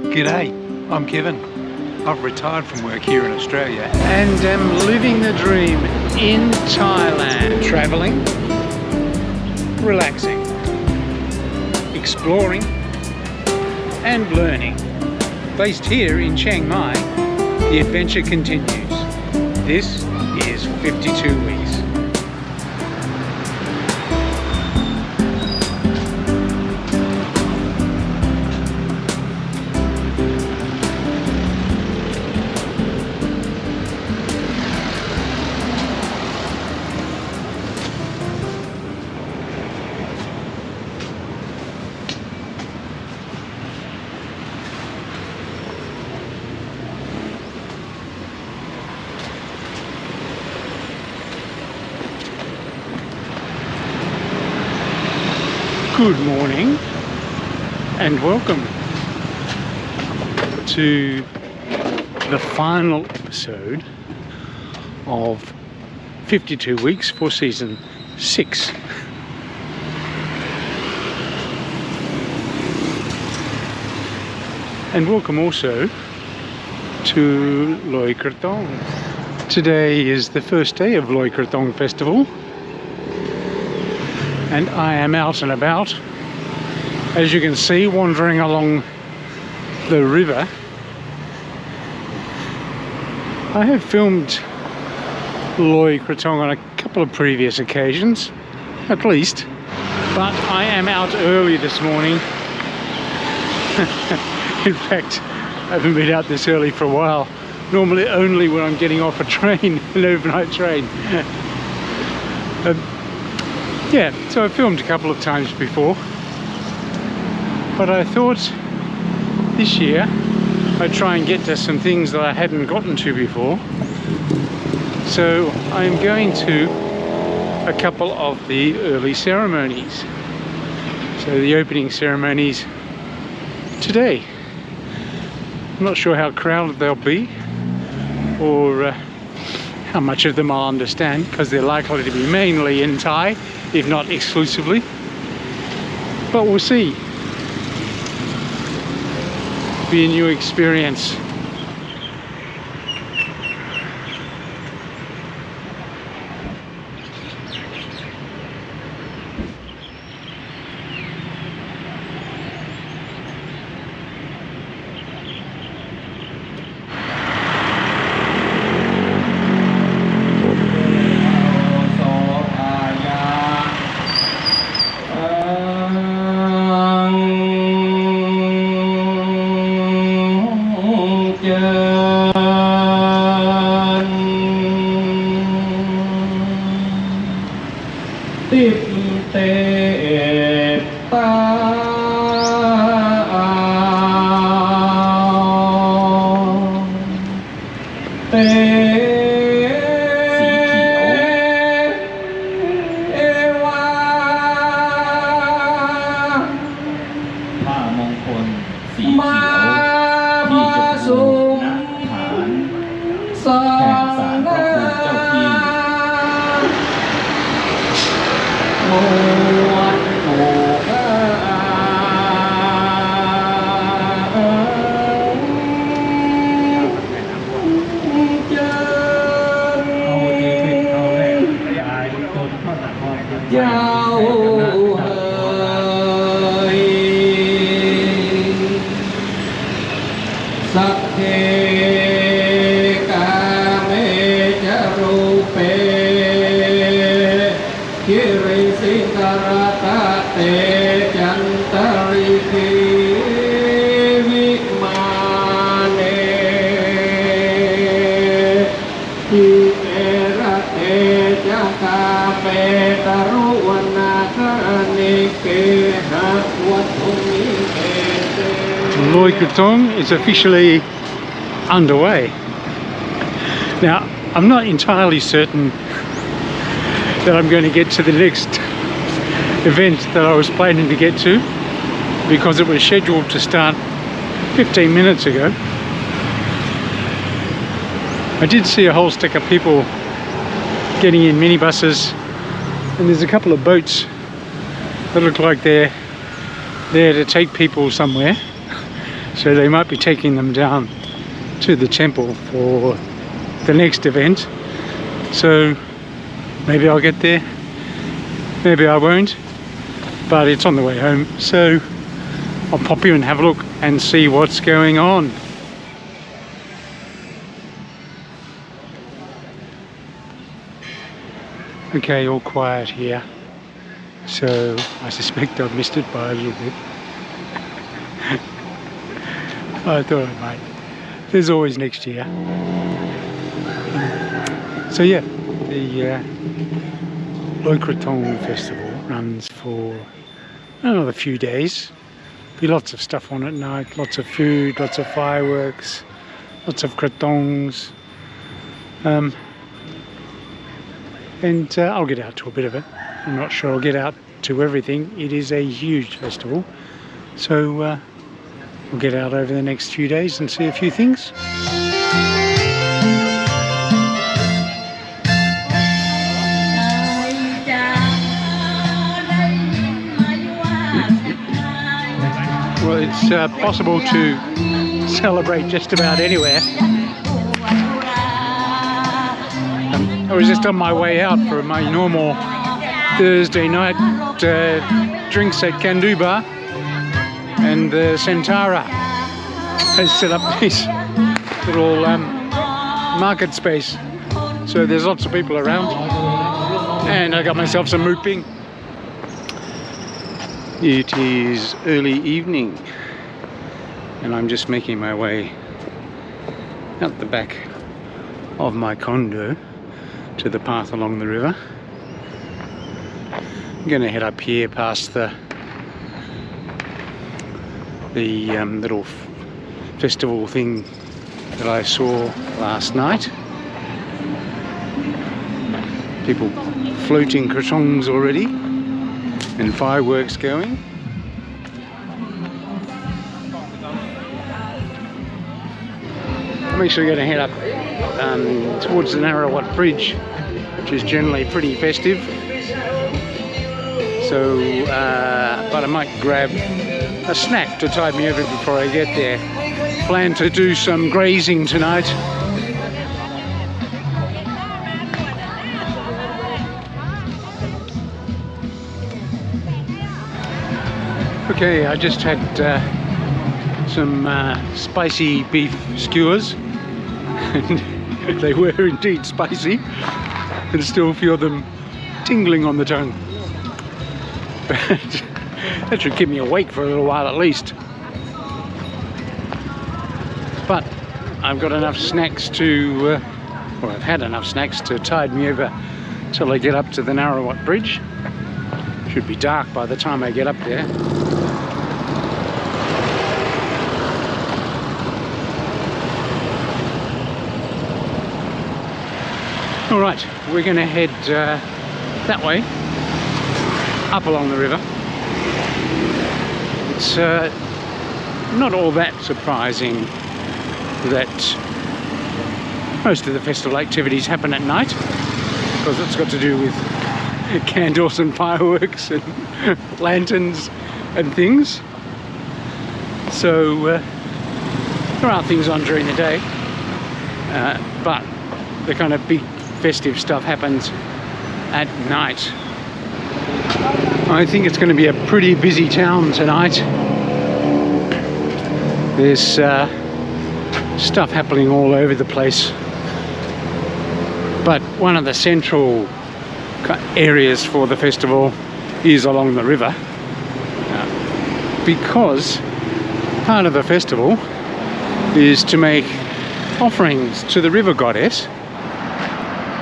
G'day, I'm Kevin. I've retired from work here in Australia and am living the dream in Thailand. Traveling, relaxing, exploring and learning. Based here in Chiang Mai, the adventure continues. This is 52 weeks. Good morning and welcome to the final episode of 52 weeks for season 6. And welcome also to Loi Krathong. Today is the first day of Loi Krathong festival. And I am out and about, as you can see, wandering along the river. I have filmed Loi Krathong on a couple of previous occasions, at least, but I am out early this morning. In fact, I haven't been out this early for a while. Normally only when I'm getting off a train, an overnight train. Yeah, so I filmed a couple of times before, but I thought this year I'd try and get to some things that I hadn't gotten to before. So I'm going to a couple of the early ceremonies. So the opening ceremonies today. I'm not sure how crowded they'll be or how much of them I'll understand, because they're likely to be mainly in Thai, if not exclusively, but we'll see. Be a new experience. Loi Krathong is officially underway. Now, I'm not entirely certain that I'm going to get to the next event that I was planning to get to, because it was scheduled to start 15 minutes ago. I did see a whole stack of people getting in minibuses, and there's a couple of boats that look like they're there to take people somewhere. So they might be taking them down to the temple for the next event. So maybe I'll get there, maybe I won't, but it's on the way home, so I'll pop in and have a look and see what's going on. Okay, all quiet here, so I suspect I've missed it by a little bit. I thought I might. There's always next year. So yeah, the Loi Krathong festival runs for another few days. Be lots of stuff on at night, lots of food, lots of fireworks, lots of krathongs. And I'll get out to a bit of it. I'm not sure I'll get out to everything. It is a huge festival, so we'll get out over the next few days and see a few things. Well, it's possible to celebrate just about anywhere. I was just on my way out for my normal Thursday night drinks at Kandu Bar, and Santara has set up this little market space, so there's lots of people around, and I got myself some mooping. It is early evening and I'm just making my way out the back of my condo to the path along the river. I'm going to head up here past the little festival thing that I saw last night. People floating krathongs already and fireworks going. I'm actually going to head up towards the Nero Bridge, which is generally pretty festive. So, but I might grab a snack to tide me over before I get there. Plan to do some grazing tonight. Okay, I just had some spicy beef skewers, and they were indeed spicy, and still feel them tingling on the tongue. But that should keep me awake for a little while at least. But I've got enough snacks to, or I've had enough snacks to tide me over till I get up to the Nero Bridge. Should be dark by the time I get up there. All right, we're going to head that way, up along the river. It's not all that surprising that most of the festival activities happen at night, because it's got to do with candles and fireworks and lanterns and things. So there are things on during the day, but the kind of big festive stuff happens at night. I think it's going to be a pretty busy town tonight. There's stuff happening all over the place, but one of the central areas for the festival is along the river, because part of the festival is to make offerings to the river goddess,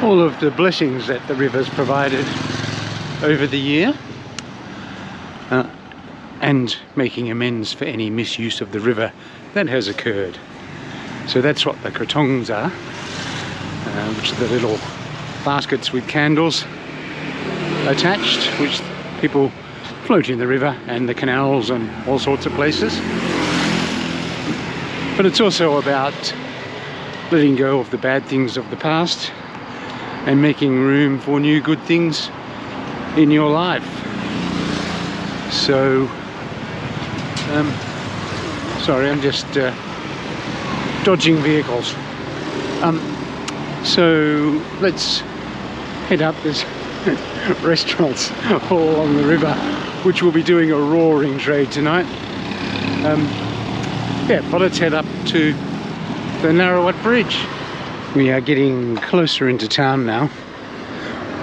all of the blessings that the river's provided over the year, and making amends for any misuse of the river that has occurred. So that's what the krathongs are, which are the little baskets with candles attached, which people float in the river and the canals and all sorts of places. But it's also about letting go of the bad things of the past and making room for new good things in your life. So Sorry, I'm just dodging vehicles. So let's head up. There's restaurants all along the river, which will be doing a roaring trade tonight. Yeah, but let's head up to the Nero Bridge. We are getting closer into town now,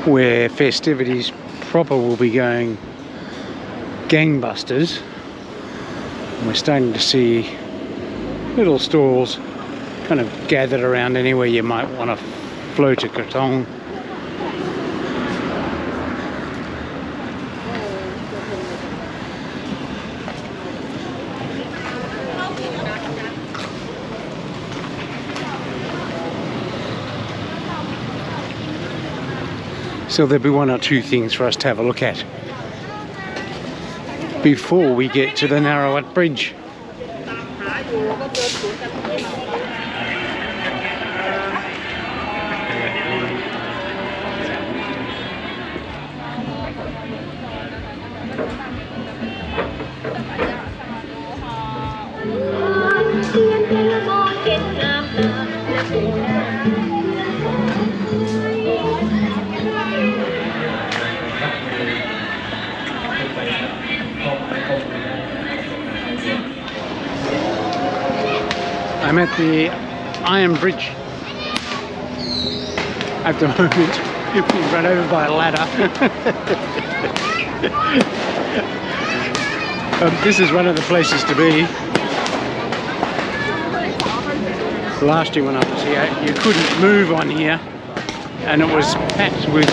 where festivities proper will be going gangbusters. And we're starting to see little stalls kind of gathered around anywhere you might want to float a krathong. So there'll be one or two things for us to have a look at before we get to the Nero Bridge. I'm at the Iron Bridge at the moment. Being run over by a ladder. This is one of the places to be. Last year when I was here, you couldn't move on here, and it was packed with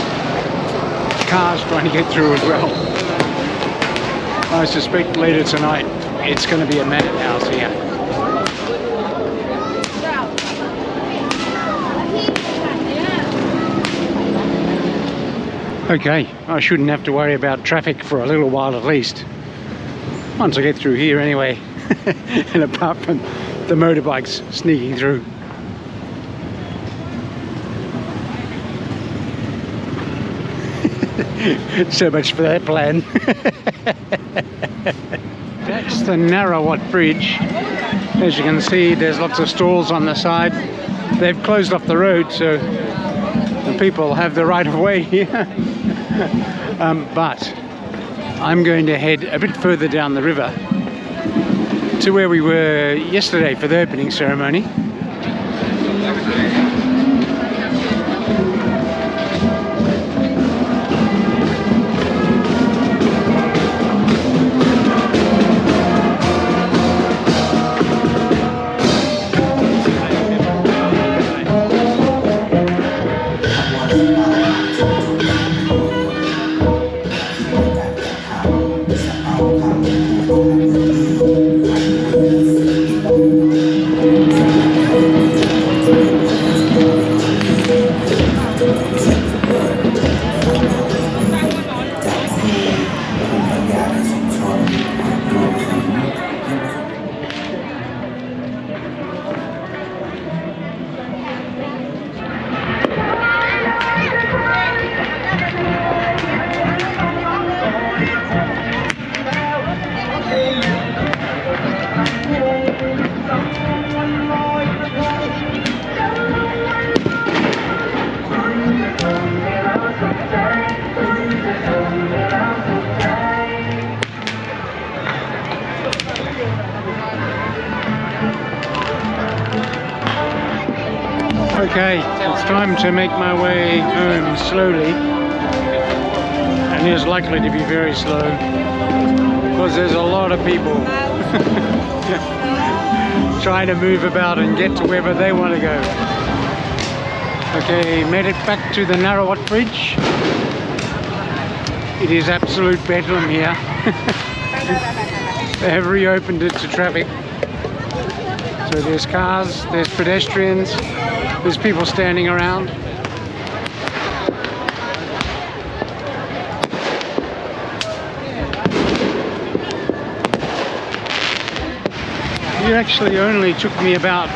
cars trying to get through as well. I suspect later tonight it's going to be a madhouse here. Okay, I shouldn't have to worry about traffic for a little while at least. Once I get through here anyway. And apart from the motorbikes sneaking through. So much for that plan. That's the Nero Bridge. As you can see, there's lots of stalls on the side. They've closed off the road, so the people have the right of way here. But I'm going to head a bit further down the river to where we were yesterday for the opening ceremony. Okay, it's time to make my way home slowly, and it's likely to be very slow because there's a lot of people trying to move about and get to wherever they want to go. Okay, made it back to the Nero Bridge. It is absolute bedlam here. They have reopened it to traffic. So there's cars, there's pedestrians, there's people standing around. It actually only took me about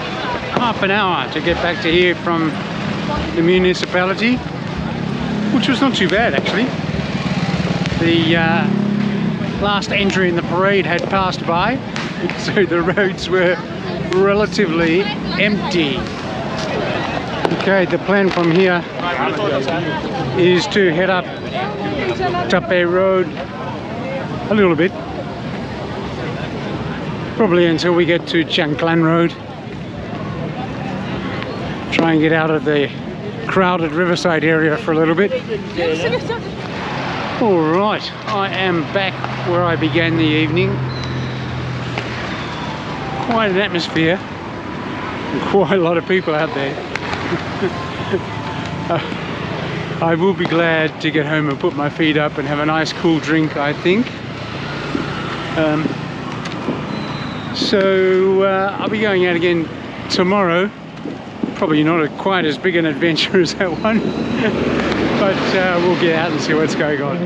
half an hour to get back to here from the municipality, which was not too bad actually. last entry in the parade had passed by, so the roads were relatively empty. Okay, the plan from here is to head up Taipei Road a little bit, probably until we get to Chiang Mai Road. Try and get out of the crowded riverside area for a little bit. Alright, I am back where I began the evening. Quite an atmosphere, and quite a lot of people out there. I will be glad to get home and put my feet up and have a nice cool drink, I think. I'll be going out again tomorrow. Probably not quite as big an adventure as that one, but we'll get out and see what's going on.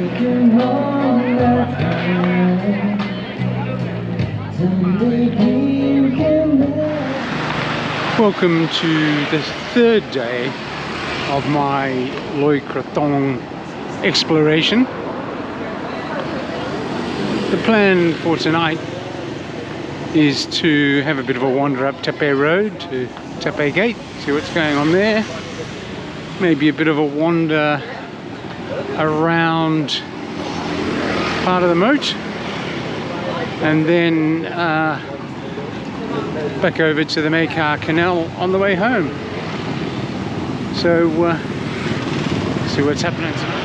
Welcome to the third day of my Loi Krathong exploration. The plan for tonight is to have a bit of a wander up Taipei Road to Taipei Gate, see what's going on there. Maybe a bit of a wander around part of the moat, and then back over to the Meikar Canal on the way home. So see what's happening tonight.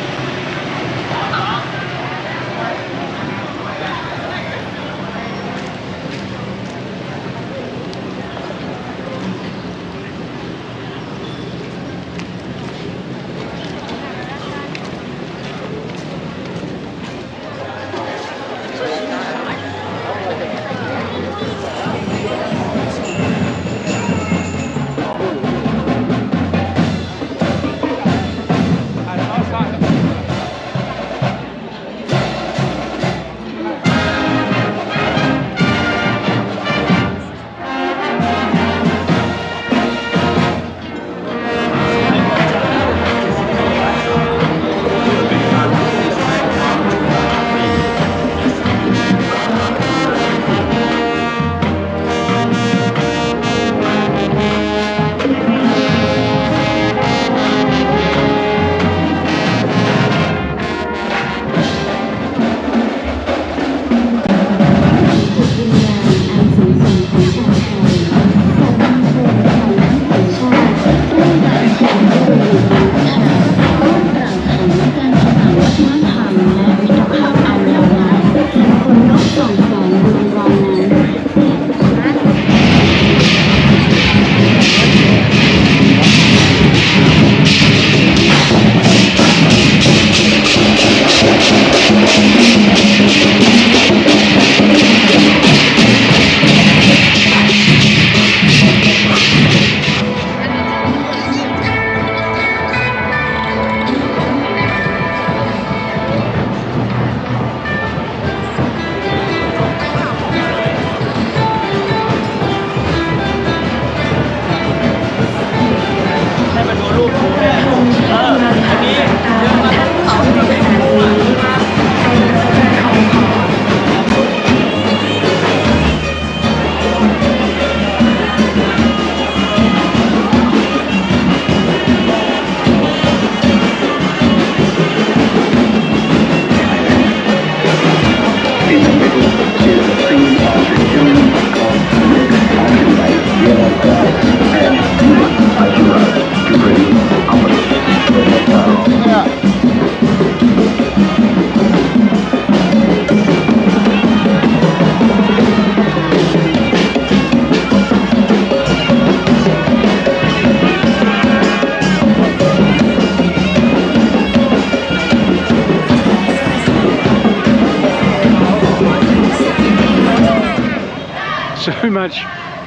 So much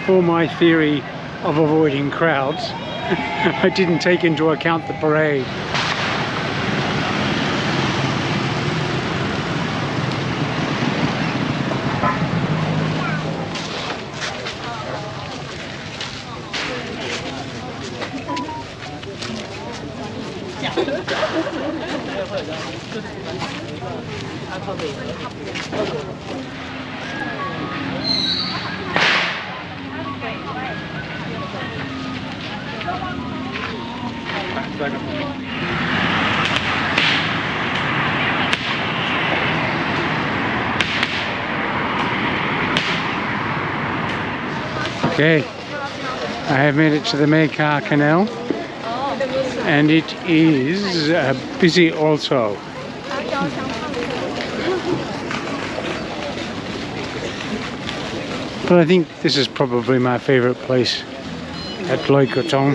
for my theory of avoiding crowds. I didn't take into account the parade. Okay, I have made it to the Mekar Canal, and it is busy also. But I think this is probably my favourite place at Loi Krathong,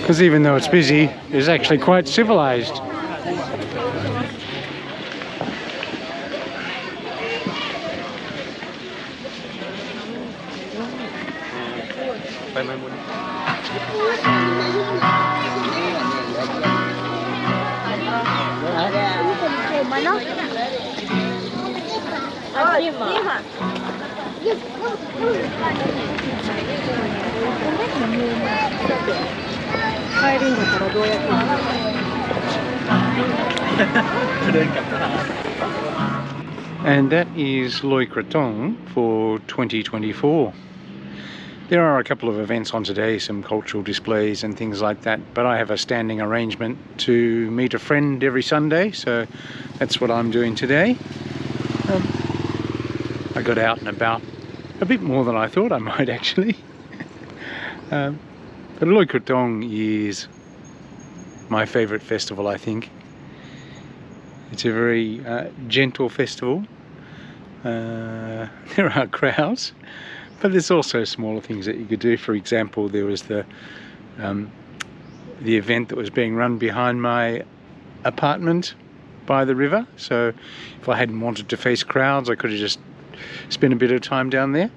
because even though it's busy, it's actually quite civilised. And that is Loi Krathong for 2024. There are a couple of events on today, some cultural displays and things like that, but I have a standing arrangement to meet a friend every Sunday, so that's what I'm doing today. I got out and about a bit more than I thought I might, actually. But Loi Krathong is my favourite festival, I think. It's a very gentle festival. There are crowds, but there's also smaller things that you could do. For example, there was the event that was being run behind my apartment by the river, so if I hadn't wanted to face crowds, I could have just spent a bit of time down there.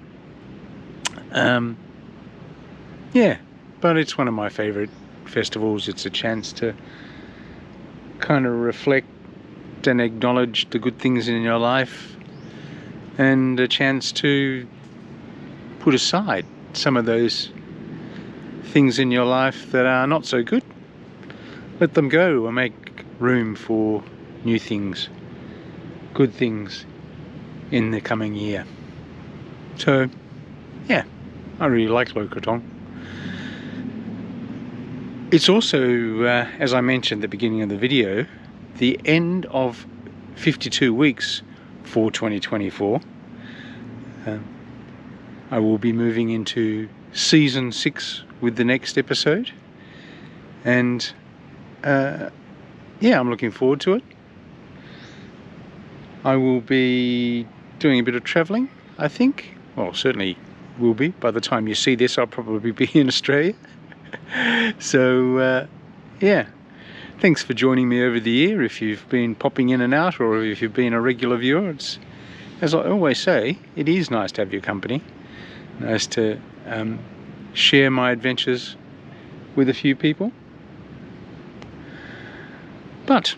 Yeah, but it's one of my favourite festivals. It's a chance to kind of reflect and acknowledge the good things in your life, and a chance to put aside some of those things in your life that are not so good. Let them go and make room for new things, good things in the coming year. So yeah, I really like Loi Krathong. It's also, as I mentioned at the beginning of the video, the end of 52 weeks for 2024. I will be moving into season 6 with the next episode, and yeah, I'm looking forward to it. I will be doing a bit of travelling, I think. Well, certainly will be. By the time you see this, I'll probably be in Australia. So yeah, thanks for joining me over the year. If you've been popping in and out, or if you've been a regular viewer, it's, as I always say, it is nice to have your company. Nice to share my adventures with a few people. But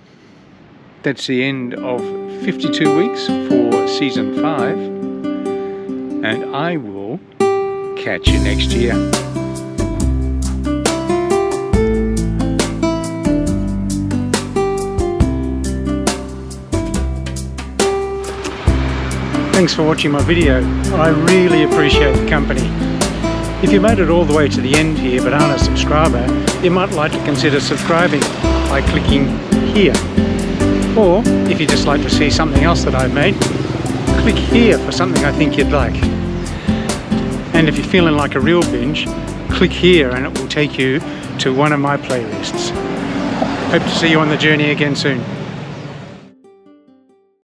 that's the end of 52 weeks for season 5, and I will catch you next year. Thanks for watching my video. I really appreciate the company. If you made it all the way to the end here but aren't a subscriber, you might like to consider subscribing by clicking here. Or if you'd just like to see something else that I've made, click here for something I think you'd like. And if you're feeling like a real binge, click here and it will take you to one of my playlists. Hope to see you on the journey again soon.